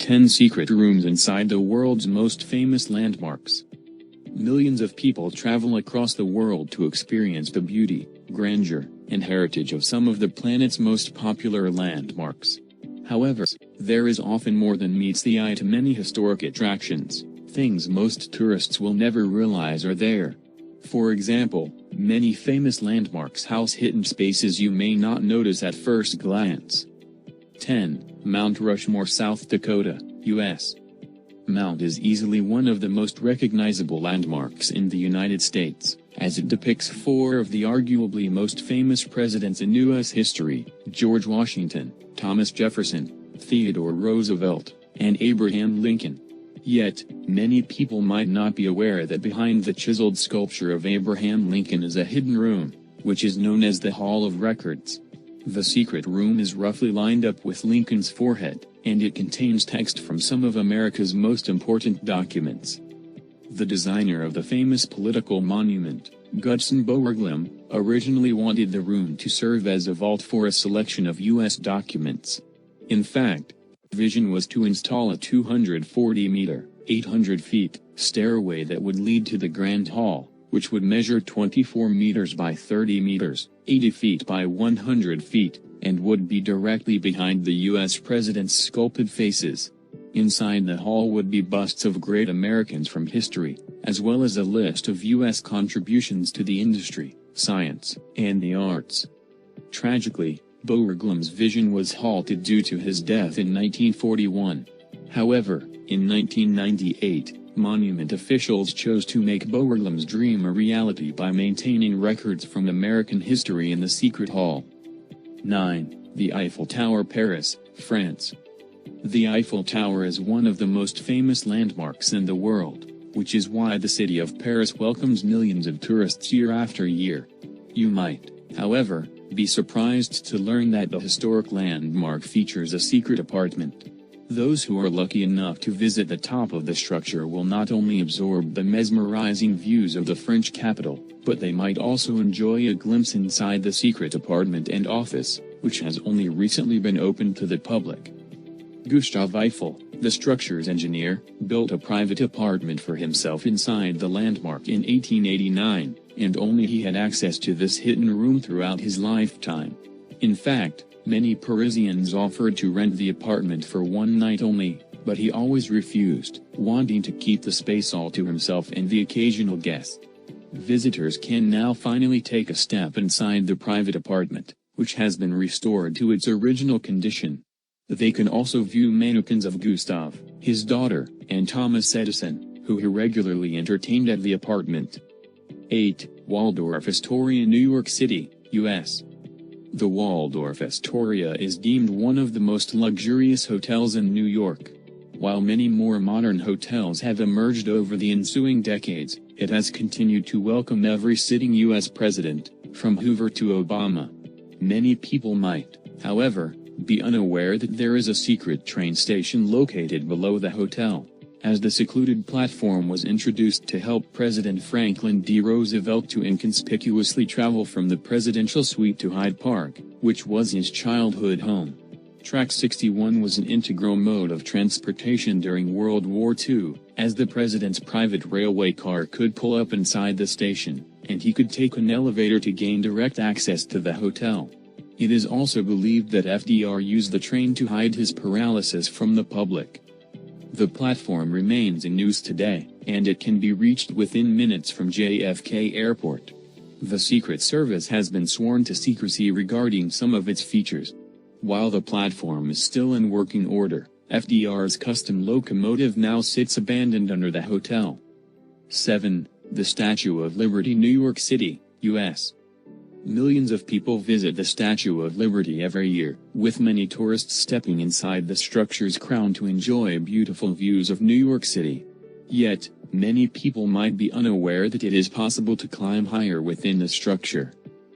10 secret rooms inside the world's most famous landmarks. Millions of people travel across the world to experience the beauty, grandeur, and heritage of some of the planet's most popular landmarks. However, there is often more than meets the eye to many historic attractions, things most tourists will never realize are there. For example, many famous landmarks house hidden spaces you may not notice at first glance. 10. Mount Rushmore, South Dakota, U.S. Mount is easily one of the most recognizable landmarks in the United States, as it depicts four of the arguably most famous presidents in U.S. history: George Washington, Thomas Jefferson, Theodore Roosevelt, and Abraham Lincoln. Yet, many people might not be aware that behind the chiseled sculpture of Abraham Lincoln is a hidden room, which is known as the Hall of Records. The secret room is roughly lined up with Lincoln's forehead, and it contains text from some of America's most important documents. The designer of the famous political monument, Gutzon Borglum, originally wanted the room to serve as a vault for a selection of U.S. documents. In fact, vision was to install a 240-meter, 800 feet, stairway that would lead to the Grand Hall, which would measure 24 meters by 30 meters, 80 feet by 100 feet, and would be directly behind the U.S. president's sculpted faces. Inside the hall would be busts of great Americans from history, as well as a list of U.S. contributions to the industry, science, and the arts. Tragically, Borglum's vision was halted due to his death in 1941. However, in 1998, monument officials chose to make Borglum's dream a reality by maintaining records from American history in the secret hall. 9. The Eiffel Tower, Paris, France. The Eiffel Tower is one of the most famous landmarks in the world, which is why the city of Paris welcomes millions of tourists year after year. You might, however, be surprised to learn that the historic landmark features a secret apartment. Those who are lucky enough to visit the top of the structure will not only absorb the mesmerizing views of the French capital, but they might also enjoy a glimpse inside the secret apartment and office, which has only recently been opened to the public. Gustave Eiffel, the structure's engineer, built a private apartment for himself inside the landmark in 1889, and only he had access to this hidden room throughout his lifetime. In fact, many Parisians offered to rent the apartment for one night only, but he always refused, wanting to keep the space all to himself and the occasional guest. Visitors can now finally take a step inside the private apartment, which has been restored to its original condition. They can also view mannequins of Gustave, his daughter, and Thomas Edison, who he regularly entertained at the apartment. 8. Waldorf Astoria, New York City, U.S. The Waldorf Astoria is deemed one of the most luxurious hotels in New York. While many more modern hotels have emerged over the ensuing decades, it has continued to welcome every sitting U.S. president, from Hoover to Obama. Many people might, however, be unaware that there is a secret train station located below the hotel, as the secluded platform was introduced to help President Franklin D. Roosevelt to inconspicuously travel from the presidential suite to Hyde Park, which was his childhood home. Track 61 was an integral mode of transportation during World War II, as the president's private railway car could pull up inside the station, and he could take an elevator to gain direct access to the hotel. It is also believed that FDR used the train to hide his paralysis from the public. The platform remains in use today, and it can be reached within minutes from JFK Airport. The Secret Service has been sworn to secrecy regarding some of its features. While the platform is still in working order, FDR's custom locomotive now sits abandoned under the hotel. 7. The Statue of Liberty, New York City, U.S. Millions of people visit the Statue of Liberty every year, with many tourists stepping inside the structure's crown to enjoy beautiful views of New York City. Yet, many people might be unaware that it is possible to climb higher within the structure.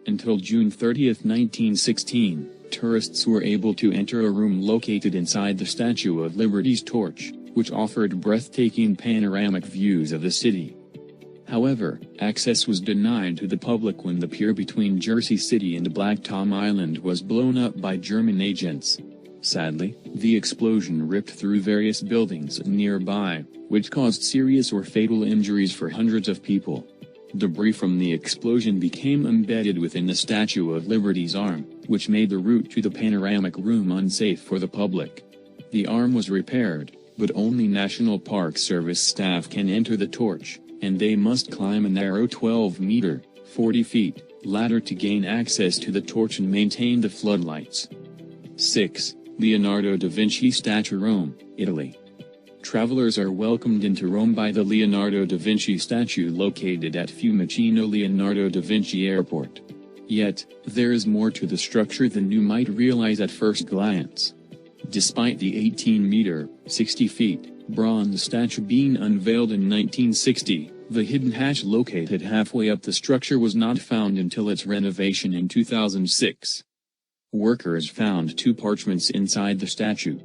Until June 30, 1916, tourists were able to enter a room located inside the Statue of Liberty's torch, which offered breathtaking panoramic views of the city. However, access was denied to the public when the pier between Jersey City and Black Tom Island was blown up by German agents. Sadly, the explosion ripped through various buildings nearby, which caused serious or fatal injuries for hundreds of people. Debris from the explosion became embedded within the Statue of Liberty's arm, which made the route to the panoramic room unsafe for the public. The arm was repaired, but only National Park Service staff can enter the torch, and they must climb a narrow 12-meter (40 feet) ladder to gain access to the torch and maintain the floodlights. 6. Leonardo da Vinci Statue, Rome, Italy. Travelers are welcomed into Rome by the Leonardo da Vinci statue located at Fiumicino Leonardo da Vinci Airport. Yet, there is more to the structure than you might realize at first glance. Despite the 18-meter (60 feet) bronze statue being unveiled in 1960, the hidden hatch located halfway up the structure was not found until its renovation in 2006. Workers found 2 parchments inside the statue.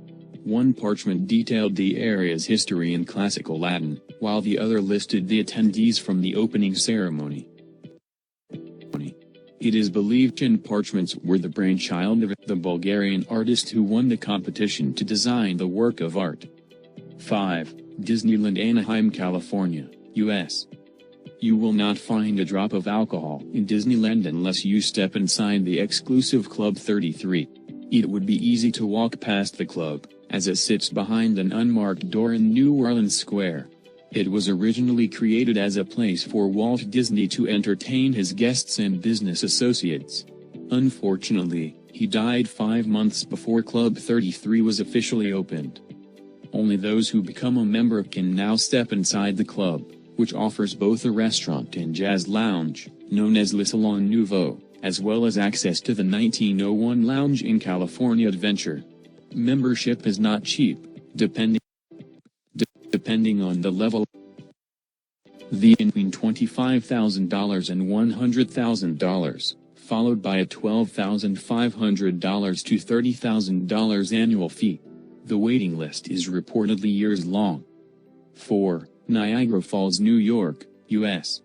One parchment detailed the area's history in classical Latin, while the other listed the attendees from the opening ceremony. It is believed 10 parchments were the brainchild of the Bulgarian artist who won the competition to design the work of art. 5. Disneyland, Anaheim, California, U.S. You will not find a drop of alcohol in Disneyland unless you step inside the exclusive Club 33. It would be easy to walk past the club, as it sits behind an unmarked door in New Orleans Square. It was originally created as a place for Walt Disney to entertain his guests and business associates. Unfortunately, he died 5 months before Club 33 was officially opened. Only those who become a member can now step inside the club, which offers both a restaurant and jazz lounge, known as Le Salon Nouveau, as well as access to the 1901 Lounge in California Adventure. Membership is not cheap, depending on the level. Between $25,000 and $100,000, followed by a $12,500 to $30,000 annual fee. The waiting list is reportedly years long. 4. Niagara Falls, New York, U.S.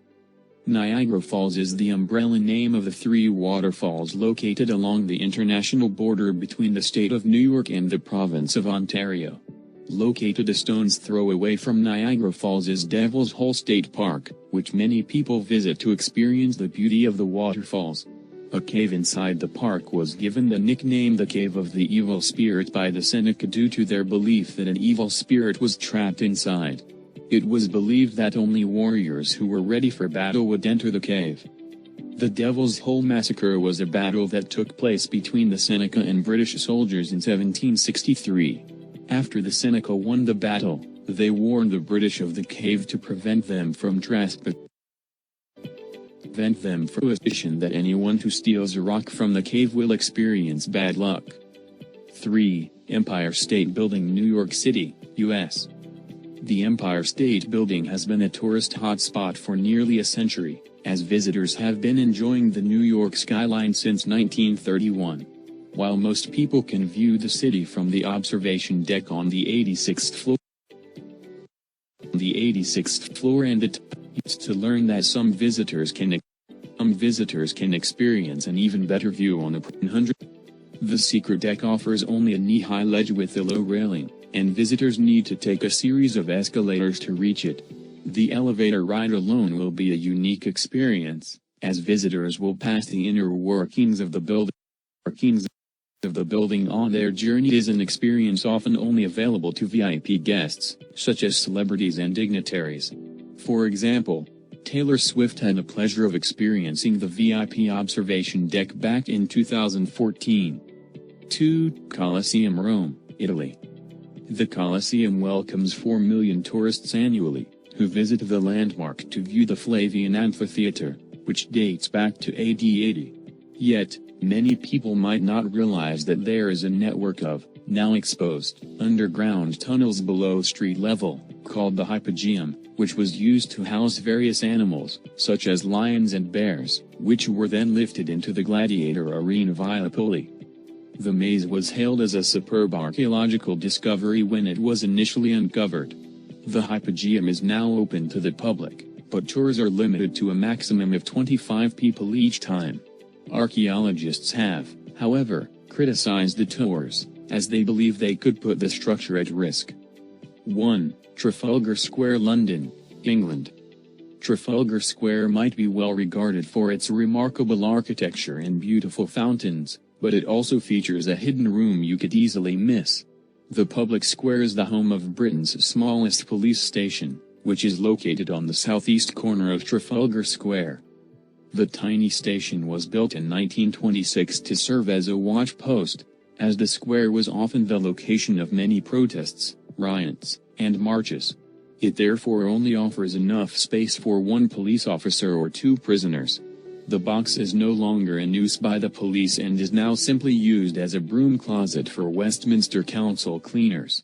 Niagara Falls is the umbrella name of the 3 waterfalls located along the international border between the state of New York and the province of Ontario. Located a stone's throw away from Niagara Falls is Devil's Hole State Park, which many people visit to experience the beauty of the waterfalls. A cave inside the park was given the nickname the Cave of the Evil Spirit by the Seneca due to their belief that an evil spirit was trapped inside. It was believed that only warriors who were ready for battle would enter the cave. The Devil's Hole Massacre was a battle that took place between the Seneca and British soldiers in 1763. After the Seneca won the battle, they warned the British of the cave to prevent them from suspicion that anyone who steals a rock from the cave will experience bad luck. 3. Empire State Building, New York City, U.S. The Empire State Building has been a tourist hotspot for nearly a century, as visitors have been enjoying the New York skyline since 1931. While most people can view the city from the observation deck on the 86th floor and the to learn that some visitors can experience an even better view on the 100. The secret deck offers only a knee-high ledge with a low railing, and visitors need to take a series of escalators to reach it. The elevator ride alone will be a unique experience, as visitors will pass the inner workings of the building. On their journey is an experience often only available to VIP guests, such as celebrities and dignitaries. For example, Taylor Swift had the pleasure of experiencing the VIP observation deck back in 2014. 2. Colosseum, Rome, Italy. The Colosseum welcomes 4 million tourists annually, who visit the landmark to view the Flavian Amphitheater, which dates back to AD 80. Yet, many people might not realize that there is a network of, now exposed, underground tunnels below street level, called the Hypogeum, which was used to house various animals, such as lions and bears, which were then lifted into the gladiator arena via a pulley. The maze was hailed as a superb archaeological discovery when it was initially uncovered. The Hypogeum is now open to the public, but tours are limited to a maximum of 25 people each time. Archaeologists have, however, criticized the tours, as they believe they could put the structure at risk. 1. Trafalgar Square, London, England. Trafalgar Square might be well regarded for its remarkable architecture and beautiful fountains, but it also features a hidden room you could easily miss. The public square is the home of Britain's smallest police station, which is located on the southeast corner of Trafalgar Square. The tiny station was built in 1926 to serve as a watch post, as the square was often the location of many protests, riots, and marches. It therefore only offers enough space for one police officer or two prisoners. The box is no longer in use by the police and is now simply used as a broom closet for Westminster Council cleaners.